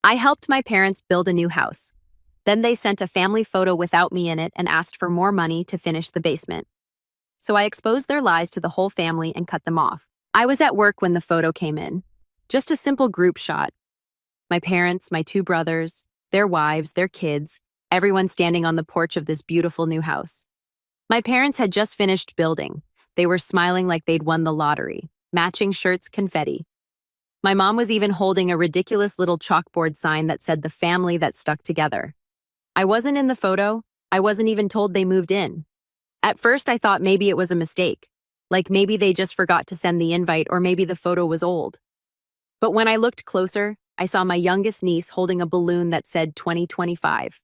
I helped my parents build a new house. Then they sent a family photo without me in it and asked for more money to finish the basement. So I exposed their lies to the whole family and cut them off. I was at work when the photo came in. Just a simple group shot. My parents, my two brothers, their wives, their kids, everyone standing on the porch of this beautiful new house. My parents had just finished building. They were smiling like they'd won the lottery. Matching shirts, confetti. My mom was even holding a ridiculous little chalkboard sign that said the family that stuck together. I wasn't in the photo. I wasn't even told they moved in. At first, I thought maybe it was a mistake. Like maybe they just forgot to send the invite or maybe the photo was old. But when I looked closer, I saw my youngest niece holding a balloon that said 2025.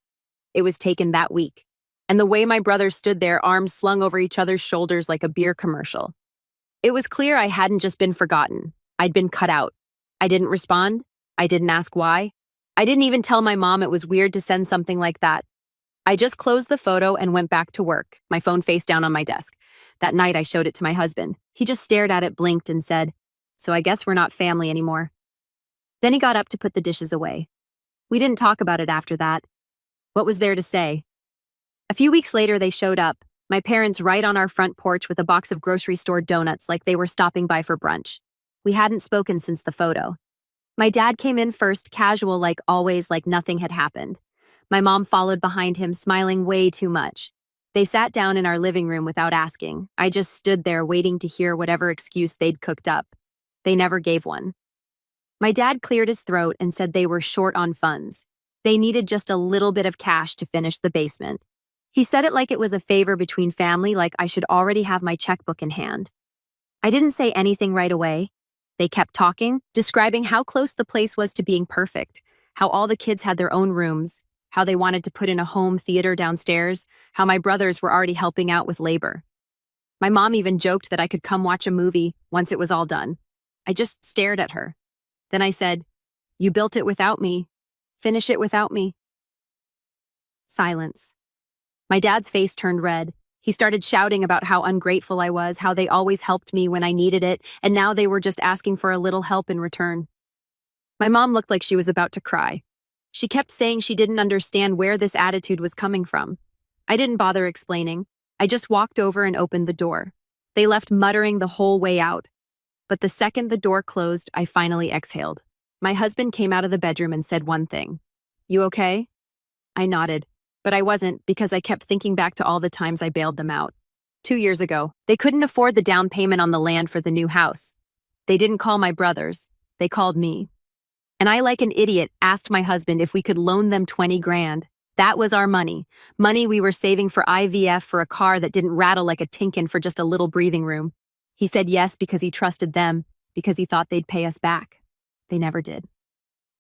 It was taken that week. And the way my brothers stood there, arms slung over each other's shoulders like a beer commercial. It was clear I hadn't just been forgotten. I'd been cut out. I didn't respond. I didn't ask why. I didn't even tell my mom it was weird to send something like that. I just closed the photo and went back to work, my phone face down on my desk. That night I showed it to my husband. He just stared at it, blinked, and said, "So I guess we're not family anymore." Then he got up to put the dishes away. We didn't talk about it after that. What was there to say? A few weeks later, they showed up, my parents right on our front porch with a box of grocery store donuts like they were stopping by for brunch. We hadn't spoken since the photo. My dad came in first, casual like always, like nothing had happened. My mom followed behind him, smiling way too much. They sat down in our living room without asking. I just stood there waiting to hear whatever excuse they'd cooked up. They never gave one. My dad cleared his throat and said they were short on funds. They needed just a little bit of cash to finish the basement. He said it like it was a favor between family, like I should already have my checkbook in hand. I didn't say anything right away. They kept talking, describing how close the place was to being perfect, how all the kids had their own rooms, how they wanted to put in a home theater downstairs, how my brothers were already helping out with labor. My mom even joked that I could come watch a movie once it was all done. I just stared at her. Then I said, "You built it without me. Finish it without me." Silence. My dad's face turned red. He started shouting about how ungrateful I was, how they always helped me when I needed it, and now they were just asking for a little help in return. My mom looked like she was about to cry. She kept saying she didn't understand where this attitude was coming from. I didn't bother explaining. I just walked over and opened the door. They left muttering the whole way out. But the second the door closed, I finally exhaled. My husband came out of the bedroom and said one thing. "You okay?" I nodded. But I wasn't, because I kept thinking back to all the times I bailed them out. 2 years ago, they couldn't afford the down payment on the land for the new house. They didn't call my brothers. They called me. And I, like an idiot, asked my husband if we could loan them 20 grand. That was our money. Money we were saving for IVF, for a car that didn't rattle like a Tinkin, for just a little breathing room. He said yes because he trusted them, because he thought they'd pay us back. They never did.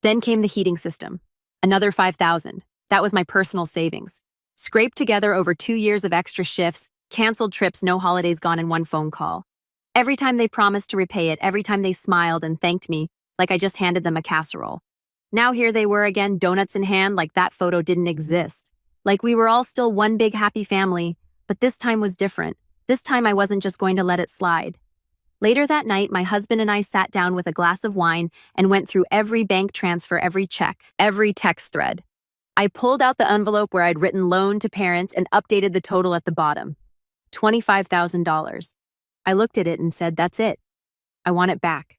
Then came the heating system. Another 5,000. That was my personal savings. Scraped together over 2 years of extra shifts, canceled trips, no holidays gone in one phone call. Every time they promised to repay it, every time they smiled and thanked me, like I just handed them a casserole. Now here they were again, donuts in hand, like that photo didn't exist. Like we were all still one big happy family, but this time was different. This time I wasn't just going to let it slide. Later that night, my husband and I sat down with a glass of wine and went through every bank transfer, every check, every text thread. I pulled out the envelope where I'd written loan to parents and updated the total at the bottom. $25,000. I looked at it and said, "That's it. I want it back."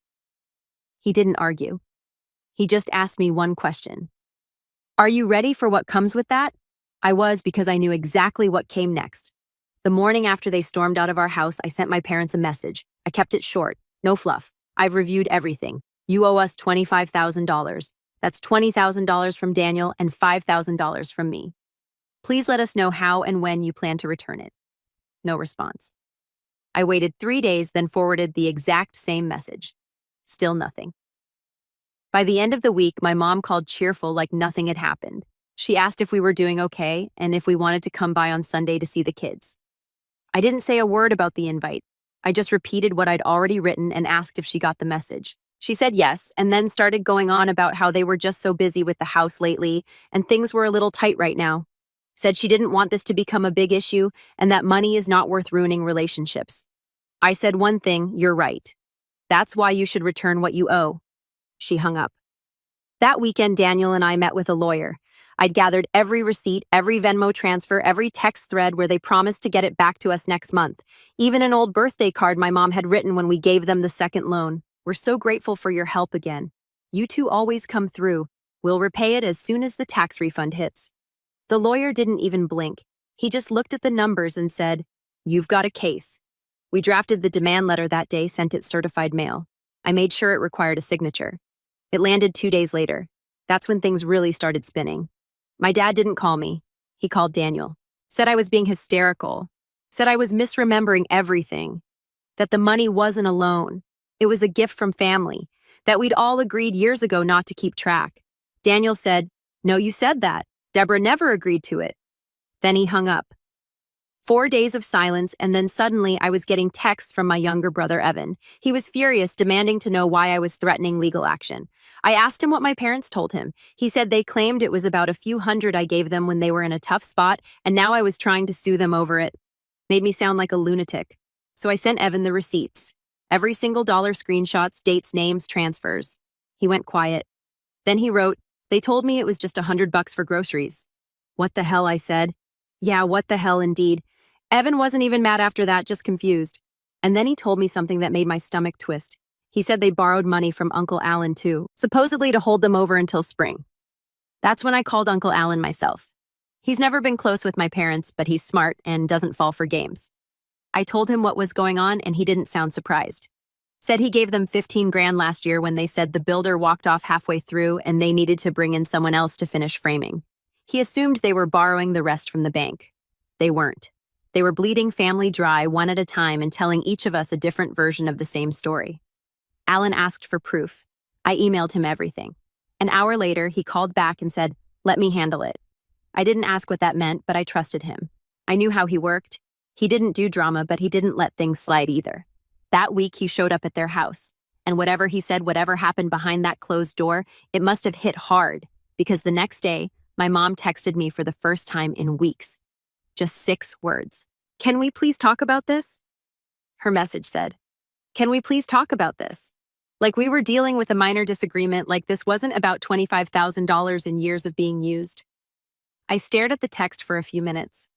He didn't argue. He just asked me one question. "Are you ready for what comes with that?" I was, because I knew exactly what came next. The morning after they stormed out of our house, I sent my parents a message. I kept it short. No fluff. "I've reviewed everything. You owe us $25,000. That's $20,000 from Daniel and $5,000 from me. Please let us know how and when you plan to return it." No response. I waited 3 days, then forwarded the exact same message. Still nothing. By the end of the week, my mom called cheerful like nothing had happened. She asked if we were doing okay and if we wanted to come by on Sunday to see the kids. I didn't say a word about the invite. I just repeated what I'd already written and asked if she got the message. She said yes, and then started going on about how they were just so busy with the house lately, and things were a little tight right now. Said she didn't want this to become a big issue, and that money is not worth ruining relationships. I said one thing, "You're right. That's why you should return what you owe." She hung up. That weekend, Daniel and I met with a lawyer. I'd gathered every receipt, every Venmo transfer, every text thread where they promised to get it back to us next month. Even an old birthday card my mom had written when we gave them the second loan. We're so grateful for your help again. You two always come through. We'll repay it as soon as the tax refund hits. The lawyer didn't even blink. He just looked at the numbers and said, "You've got a case." We drafted the demand letter that day, sent it certified mail. I made sure it required a signature. It landed 2 days later. That's when things really started spinning. My dad didn't call me. He called Daniel. Said I was being hysterical. Said I was misremembering everything. That the money wasn't a loan. It was a gift from family. That we'd all agreed years ago not to keep track. Daniel said, "No, you said that. Deborah never agreed to it." Then he hung up. 4 days of silence, and then suddenly I was getting texts from my younger brother, Evan. He was furious, demanding to know why I was threatening legal action. I asked him what my parents told him. He said they claimed it was about a few hundred I gave them when they were in a tough spot, and now I was trying to sue them over it. Made me sound like a lunatic. So I sent Evan the receipts. Every single dollar, screenshots, dates, names, transfers. He went quiet. Then he wrote, "They told me it was just $100 for groceries." "What the hell?" I said. Yeah, what the hell indeed. Evan wasn't even mad after that, just confused. And then he told me something that made my stomach twist. He said they borrowed money from Uncle Alan too, supposedly to hold them over until spring. That's when I called Uncle Alan myself. He's never been close with my parents, but he's smart and doesn't fall for games. I told him what was going on and he didn't sound surprised. Said he gave them 15 grand last year when they said the builder walked off halfway through and they needed to bring in someone else to finish framing. He assumed they were borrowing the rest from the bank. They weren't. They were bleeding family dry one at a time and telling each of us a different version of the same story. Alan asked for proof. I emailed him everything. An hour later, he called back and said, "Let me handle it." I didn't ask what that meant, but I trusted him. I knew how he worked. He didn't do drama, but he didn't let things slide either. That week, he showed up at their house. And whatever he said, whatever happened behind that closed door, it must have hit hard, because the next day, my mom texted me for the first time in weeks. Just 6 words. "Can we please talk about this?" Her message said, "Can we please talk about this?" Like we were dealing with a minor disagreement, like this wasn't about $25,000 in years of being used. I stared at the text for a few minutes.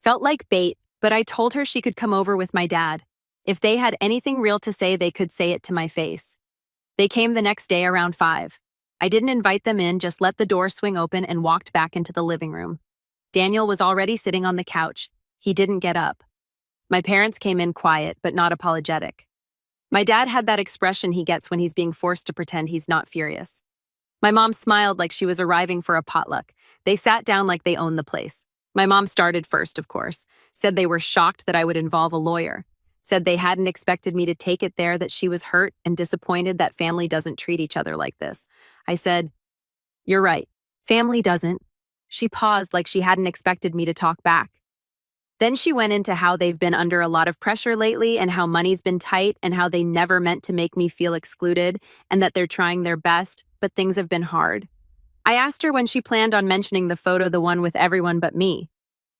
Felt like bait, but I told her she could come over with my dad. If they had anything real to say, they could say it to my face. They came the next day around 5. I didn't invite them in, just let the door swing open and walked back into the living room. Daniel was already sitting on the couch. He didn't get up. My parents came in quiet, but not apologetic. My dad had that expression he gets when he's being forced to pretend he's not furious. My mom smiled like she was arriving for a potluck. They sat down like they owned the place. My mom started first, of course. Said they were shocked that I would involve a lawyer. Said they hadn't expected me to take it there, that she was hurt and disappointed that family doesn't treat each other like this. I said, "You're right. Family doesn't." She paused like she hadn't expected me to talk back. Then she went into how they've been under a lot of pressure lately and how money's been tight and how they never meant to make me feel excluded and that they're trying their best, but things have been hard. I asked her when she planned on mentioning the photo, the one with everyone but me.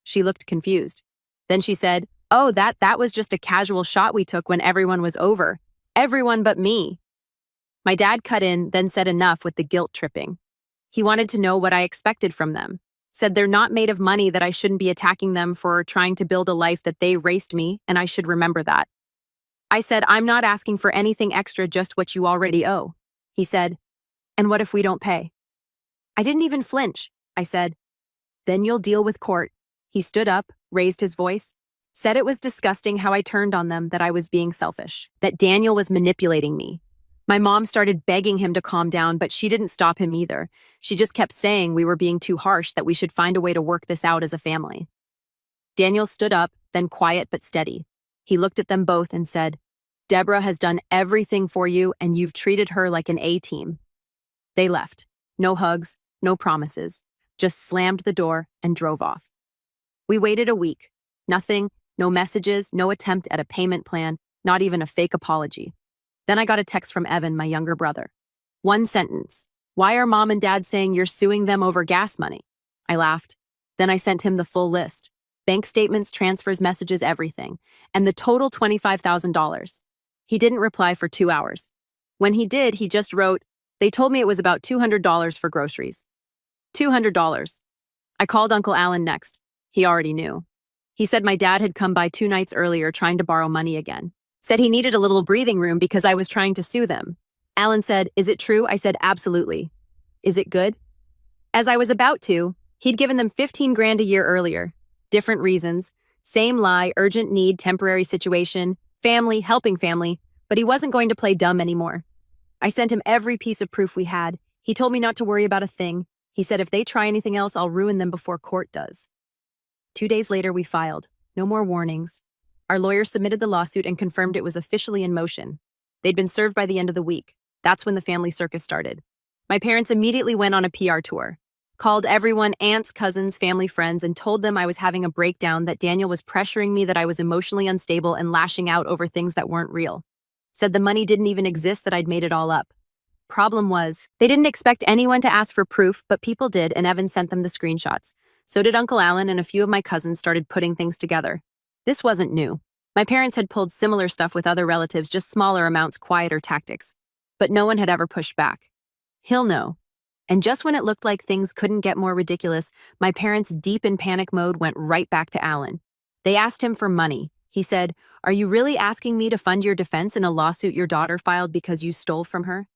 She looked confused. Then she said, "Oh, that was just a casual shot we took when everyone was over. Everyone but me." My dad cut in, then said enough with the guilt tripping. He wanted to know what I expected from them. Said they're not made of money, that I shouldn't be attacking them for trying to build a life that they raced me, and I should remember that. I said, "I'm not asking for anything extra, just what you already owe." He said, "And what if we don't pay?" I didn't even flinch. I said, "Then you'll deal with court." He stood up, raised his voice, said it was disgusting how I turned on them, that I was being selfish, that Daniel was manipulating me. My mom started begging him to calm down, but she didn't stop him either. She just kept saying we were being too harsh, that we should find a way to work this out as a family. Daniel stood up, then quiet but steady. He looked at them both and said, "Deborah has done everything for you, and you've treated her like an A-team." They left. No hugs, no promises. Just slammed the door and drove off. We waited a week. Nothing, no messages, no attempt at a payment plan, not even a fake apology. Then I got a text from Evan, my younger brother. One sentence. "Why are mom and dad saying you're suing them over gas money?" I laughed. Then I sent him the full list. Bank statements, transfers, messages, everything. And the total $25,000. He didn't reply for 2 hours. When he did, he just wrote, They told me it was about $200 for groceries. $200. I called Uncle Alan next. He already knew. He said my dad had come by 2 nights earlier trying to borrow money again. Said he needed a little breathing room because I was trying to sue them. Alan said, "Is it true?" I said, "Absolutely." "Is it good?" As I was about to, he'd given them 15 grand a year earlier. Different reasons. Same lie, urgent need, temporary situation, family, helping family, but he wasn't going to play dumb anymore. I sent him every piece of proof we had. He told me not to worry about a thing. He said if they try anything else, I'll ruin them before court does. 2 days later, we filed. No more warnings. Our lawyer submitted the lawsuit and confirmed it was officially in motion. They'd been served by the end of the week. That's when the family circus started. My parents immediately went on a PR tour. Called everyone, aunts, cousins, family, friends, and told them I was having a breakdown, that Daniel was pressuring me, that I was emotionally unstable and lashing out over things that weren't real. Said the money didn't even exist, that I'd made it all up. Problem was, they didn't expect anyone to ask for proof, but people did, and Evan sent them the screenshots. So did Uncle Alan, and a few of my cousins started putting things together. This wasn't new. My parents had pulled similar stuff with other relatives, just smaller amounts, quieter tactics. But no one had ever pushed back. He'll know. And just when it looked like things couldn't get more ridiculous, my parents, deep in panic mode, went right back to Alan. They asked him for money. He said, "Are you really asking me to fund your defense in a lawsuit your daughter filed because you stole from her?"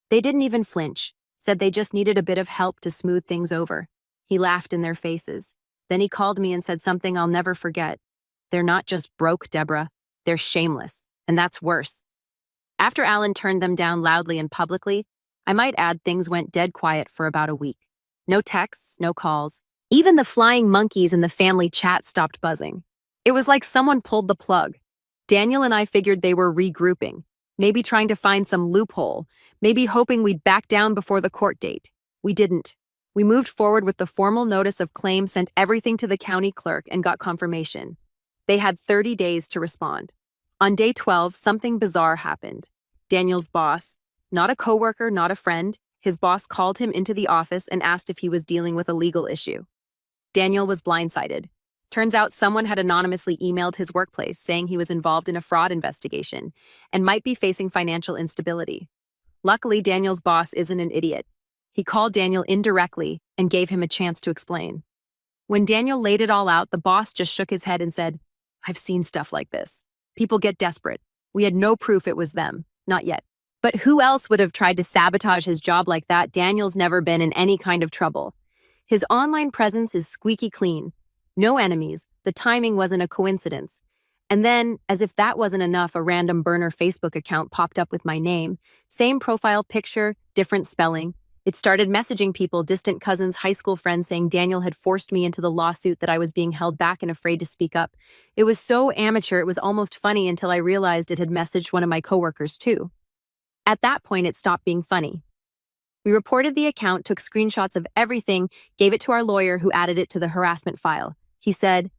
They didn't even flinch, said they just needed a bit of help to smooth things over. He laughed in their faces. Then he called me and said something I'll never forget. "They're not just broke, Deborah. They're shameless, and that's worse." After Alan turned them down loudly and publicly, I might add, things went dead quiet for about a week. No texts, no calls. Even the flying monkeys in the family chat stopped buzzing. It was like someone pulled the plug. Daniel and I figured they were regrouping, maybe trying to find some loophole, maybe hoping we'd back down before the court date. We didn't. We moved forward with the formal notice of claim, sent everything to the county clerk, and got confirmation. They had 30 days to respond. On day 12, something bizarre happened. Daniel's boss, not a coworker, not a friend, his boss called him into the office and asked if he was dealing with a legal issue. Daniel was blindsided. Turns out someone had anonymously emailed his workplace saying he was involved in a fraud investigation and might be facing financial instability. Luckily, Daniel's boss isn't an idiot. He called Daniel indirectly and gave him a chance to explain. When Daniel laid it all out, the boss just shook his head and said, "I've seen stuff like this. People get desperate. We had no proof it was them. Not yet. But who else would have tried to sabotage his job like that? Daniel's never been in any kind of trouble. His online presence is squeaky clean. No enemies. The timing wasn't a coincidence." And then, as if that wasn't enough, a random burner Facebook account popped up with my name. Same profile picture, different spelling. It started messaging people, distant cousins, high school friends, saying Daniel had forced me into the lawsuit, that I was being held back and afraid to speak up. It was so amateur, it was almost funny, until I realized it had messaged one of my coworkers too. At that point, it stopped being funny. We reported the account, took screenshots of everything, gave it to our lawyer, who added it to the harassment file. He said,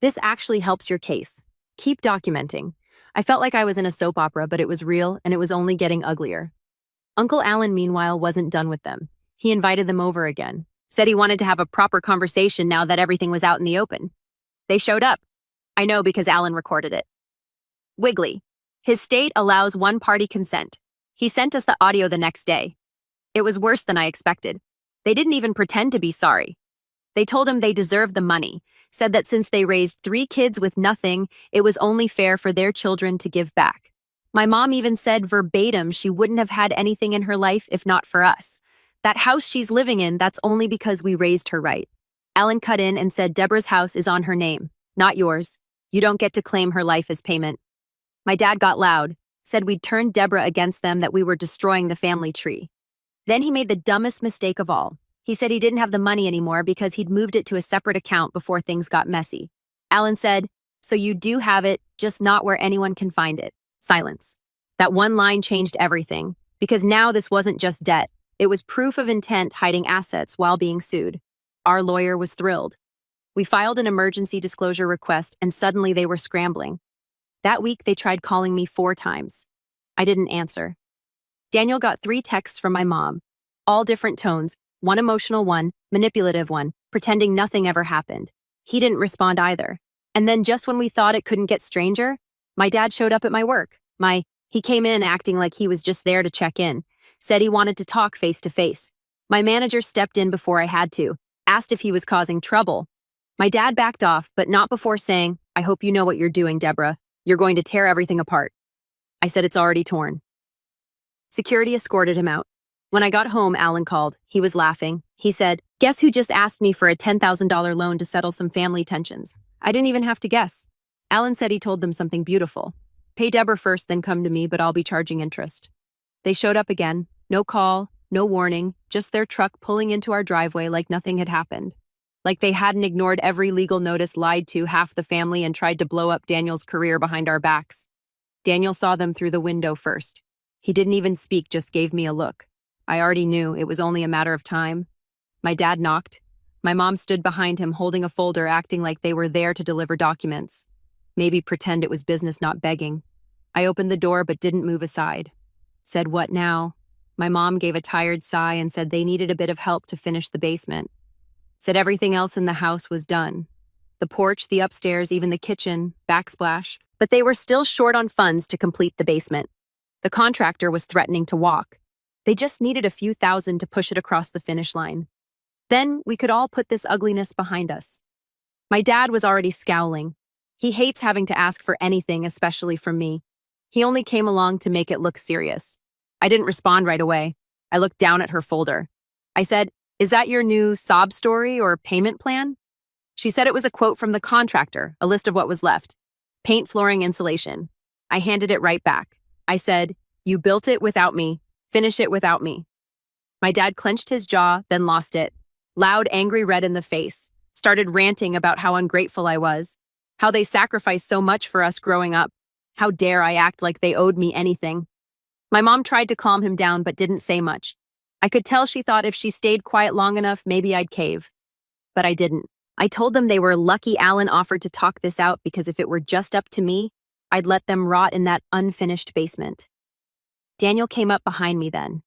"This actually helps your case. Keep documenting." I felt like I was in a soap opera, but it was real, and it was only getting uglier. Uncle Alan, meanwhile, wasn't done with them. He invited them over again. Said he wanted to have a proper conversation now that everything was out in the open. They showed up. I know because Alan recorded it. Wiggly. His state allows one-party consent. He sent us the audio the next day. It was worse than I expected. They didn't even pretend to be sorry. They told him they deserved the money, said that since they raised 3 kids with nothing, it was only fair for their children to give back. My mom even said verbatim she wouldn't have had anything in her life if not for us. That house she's living in, that's only because we raised her right. Alan cut in and said Deborah's house is on her name, not yours. You don't get to claim her life as payment. My dad got loud, said we'd turned Deborah against them, that we were destroying the family tree. Then he made the dumbest mistake of all. He said he didn't have the money anymore because he'd moved it to a separate account before things got messy. Alan said, "So you do have it, just not where anyone can find it." Silence. That one line changed everything, because now this wasn't just debt. It was proof of intent, hiding assets while being sued. Our lawyer was thrilled. We filed an emergency disclosure request, and suddenly they were scrambling. That week, they tried calling me 4 times. I didn't answer. Daniel got 3 texts from my mom, all different tones, one emotional, one manipulative, one pretending nothing ever happened. He didn't respond either. And then just when we thought it couldn't get stranger, my dad showed up at my work. He came in acting like he was just there to check in. said he wanted to talk face to face. My manager stepped in before I had to, asked if he was causing trouble. My dad backed off, but not before saying, "I hope you know what you're doing, Deborah. You're going to tear everything apart." I said it's already torn. Security escorted him out. When I got home, Alan called. He was laughing. He said, "Guess who just asked me for a $10,000 loan to settle some family tensions?" I didn't even have to guess. Alan said he told them something beautiful. "Pay Deborah first, then come to me, but I'll be charging interest." They showed up again. No call, no warning, just their truck pulling into our driveway like nothing had happened. Like they hadn't ignored every legal notice, lied to half the family, and tried to blow up Daniel's career behind our backs. Daniel saw them through the window first. He didn't even speak, just gave me a look. I already knew it was only a matter of time. My dad knocked. My mom stood behind him holding a folder, acting like they were there to deliver documents. Maybe pretend it was business, not begging. I opened the door but didn't move aside. Said, "What now?" My mom gave a tired sigh and said they needed a bit of help to finish the basement. Said everything else in the house was done. The porch, the upstairs, even the kitchen, backsplash. But they were still short on funds to complete the basement. The contractor was threatening to walk. They just needed a few thousand to push it across the finish line. Then we could all put this ugliness behind us. My dad was already scowling. He hates having to ask for anything, especially from me. He only came along to make it look serious. I didn't respond right away. I looked down at her folder. I said, "Is that your new sob story or payment plan?" She said it was a quote from the contractor, a list of what was left. Paint, flooring, insulation. I handed it right back. I said, "You built it without me. Finish it without me." My dad clenched his jaw, then lost it. Loud, angry red in the face. Started ranting about how ungrateful I was. How they sacrificed so much for us growing up. How dare I act like they owed me anything. My mom tried to calm him down but didn't say much. I could tell she thought if she stayed quiet long enough, maybe I'd cave. But I didn't. I told them they were lucky Alan offered to talk this out, because if it were just up to me, I'd let them rot in that unfinished basement. Daniel came up behind me then.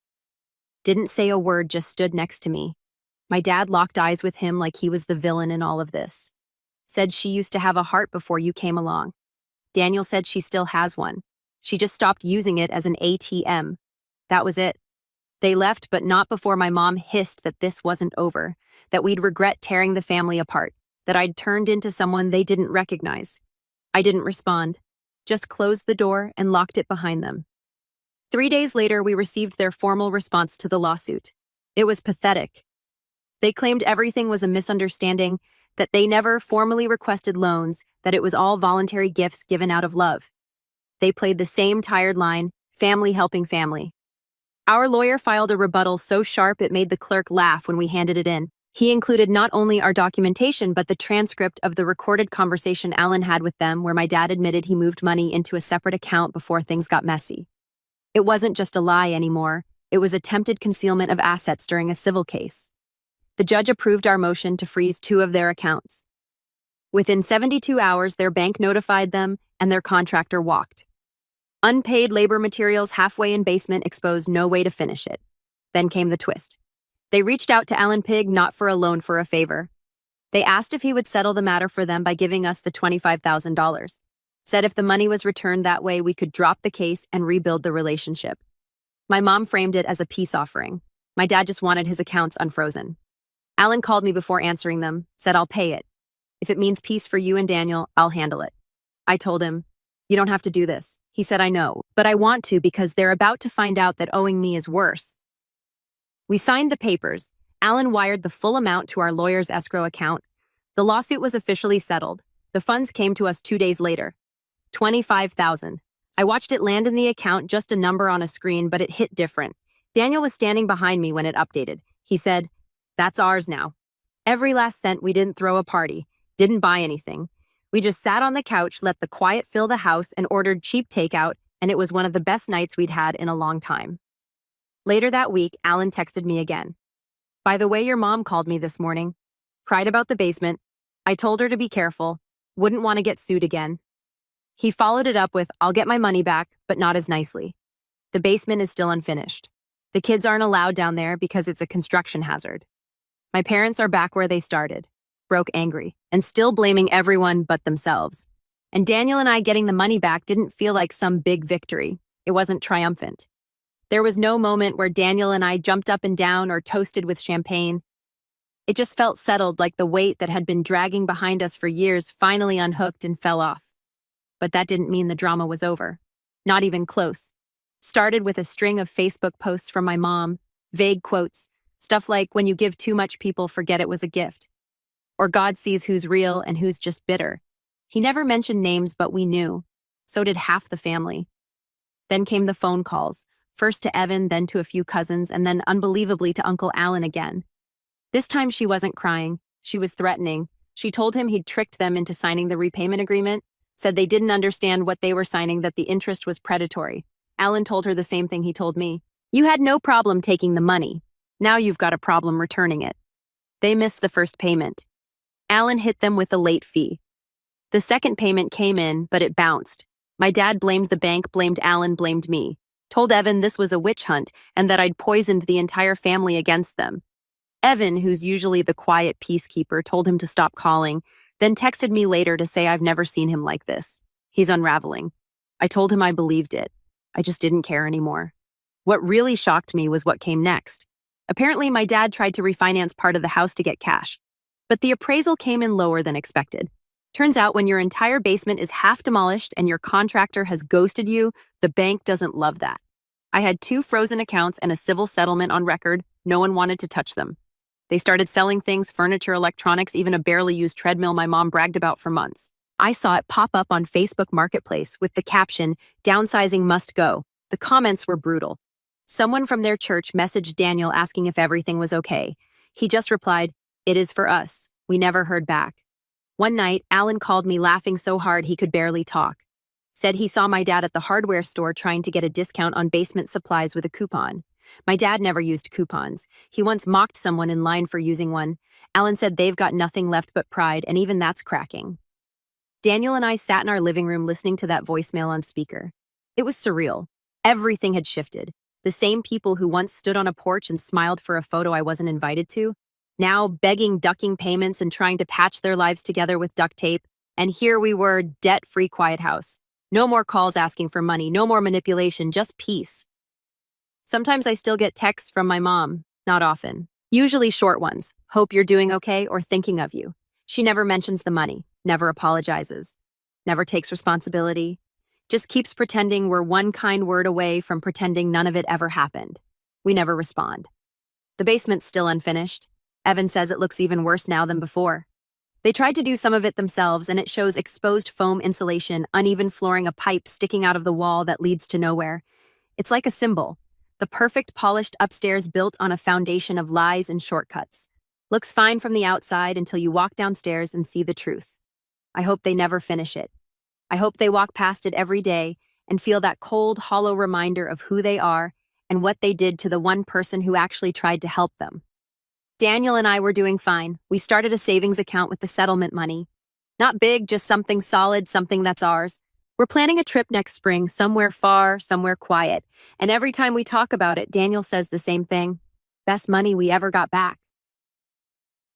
Didn't say a word, just stood next to me. My dad locked eyes with him like he was the villain in all of this. Said she used to have a heart before you came along. Daniel said she still has one. She just stopped using it as an ATM. That was it. They left, but not before my mom hissed that this wasn't over, that we'd regret tearing the family apart, that I'd turned into someone they didn't recognize. I didn't respond, just closed the door and locked it behind them. 3 days later, we received their formal response to the lawsuit. It was pathetic. They claimed everything was a misunderstanding, that they never formally requested loans, that it was all voluntary gifts given out of love. They played the same tired line, family helping family. Our lawyer filed a rebuttal so sharp it made the clerk laugh when we handed it in. He included not only our documentation but the transcript of the recorded conversation Alan had with them, where my dad admitted he moved money into a separate account before things got messy. It wasn't just a lie anymore. It was attempted concealment of assets during a civil case. The judge approved our motion to freeze 2 of their accounts. Within 72 hours, their bank notified them and their contractor walked. Unpaid labor materials halfway in basement exposed no way to finish it. Then came the twist. They reached out to Alan Pig not for a loan, for a favor. They asked if he would settle the matter for them by giving us the $25,000. Said if the money was returned that way, we could drop the case and rebuild the relationship. My mom framed it as a peace offering. My dad just wanted his accounts unfrozen. Alan called me before answering them, said I'll pay it. If it means peace for you and Daniel, I'll handle it. I told him, "You don't have to do this." He said, "I know, but I want to because they're about to find out that owing me is worse." We signed the papers. Alan wired the full amount to our lawyer's escrow account. The lawsuit was officially settled. The funds came to us 2 days later. $25,000. I watched it land in the account, just a number on a screen, but it hit different. Daniel was standing behind me when it updated. He said, "That's ours now. Every last cent. We didn't throw a party, didn't buy anything. We just sat on the couch, let the quiet fill the house, and ordered cheap takeout, and it was one of the best nights we'd had in a long time." Later that week, Alan texted me again. "By the way, your mom called me this morning. Cried about the basement. I told her to be careful. Wouldn't want to get sued again." He followed it up with, "I'll get my money back, but not as nicely. The basement is still unfinished. The kids aren't allowed down there because it's a construction hazard. My parents are back where they started, broke, angry, and still blaming everyone but themselves. And Daniel and I getting the money back didn't feel like some big victory. It wasn't triumphant. There was no moment where Daniel and I jumped up and down or toasted with champagne. It just felt settled, like the weight that had been dragging behind us for years finally unhooked and fell off. But that didn't mean the drama was over. Not even close. Started with a string of Facebook posts from my mom, vague quotes, stuff like, "When you give too much, people forget it was a gift." Or, "God sees who's real and who's just bitter." He never mentioned names, but we knew. So did half the family. Then came the phone calls, first to Evan, then to a few cousins, and then unbelievably to Uncle Alan again. This time she wasn't crying, she was threatening. She told him he'd tricked them into signing the repayment agreement, said they didn't understand what they were signing, that the interest was predatory. Alan told her the same thing he told me. "You had no problem taking the money. Now you've got a problem returning it." They missed the first payment. Alan hit them with a late fee. The second payment came in, but it bounced. My dad blamed the bank, blamed Alan, blamed me. Told Evan this was a witch hunt and that I'd poisoned the entire family against them. Evan, who's usually the quiet peacekeeper, told him to stop calling, then texted me later to say I've never seen him like this. He's unraveling. I told him I believed it. I just didn't care anymore. What really shocked me was what came next. Apparently, my dad tried to refinance part of the house to get cash, but the appraisal came in lower than expected. Turns out when your entire basement is half demolished and your contractor has ghosted you, the bank doesn't love that. I had 2 frozen accounts and a civil settlement on record. No one wanted to touch them. They started selling things, furniture, electronics, even a barely used treadmill my mom bragged about for months. I saw it pop up on Facebook Marketplace with the caption, "Downsizing must go." The comments were brutal. Someone from their church messaged Daniel asking if everything was okay. He just replied, "It is for us." We never heard back. One night, Alan called me laughing so hard he could barely talk. Said he saw my dad at the hardware store trying to get a discount on basement supplies with a coupon. My dad never used coupons. He once mocked someone in line for using one. Alan said they've got nothing left but pride, and even that's cracking. Daniel and I sat in our living room listening to that voicemail on speaker. It was surreal. Everything had shifted. The same people who once stood on a porch and smiled for a photo I wasn't invited to, now begging, ducking payments and trying to patch their lives together with duct tape. And here we were, debt-free quiet house. No more calls asking for money, no more manipulation, just peace. Sometimes I still get texts from my mom, not often. Usually short ones, "Hope you're doing okay," or "Thinking of you." She never mentions the money, never apologizes, never takes responsibility, just keeps pretending we're one kind word away from pretending none of it ever happened. We never respond. The basement's still unfinished. Evan says it looks even worse now than before. They tried to do some of it themselves, and it shows exposed foam insulation, uneven flooring, a pipe sticking out of the wall that leads to nowhere. It's like a symbol. The perfect polished upstairs built on a foundation of lies and shortcuts. Looks fine from the outside until you walk downstairs and see the truth. I hope they never finish it. I hope they walk past it every day and feel that cold, hollow reminder of who they are and what they did to the one person who actually tried to help them. Daniel and I were doing fine. We started a savings account with the settlement money. Not big, just something solid, something that's ours. We're planning a trip next spring, somewhere far, somewhere quiet. And every time we talk about it, Daniel says the same thing. Best money we ever got back.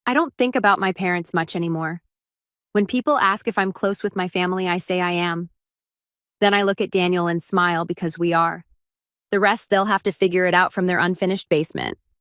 I don't think about my parents much anymore. When people ask if I'm close with my family, I say I am. Then I look at Daniel and smile because we are. The rest they'll have to figure it out from their unfinished basement.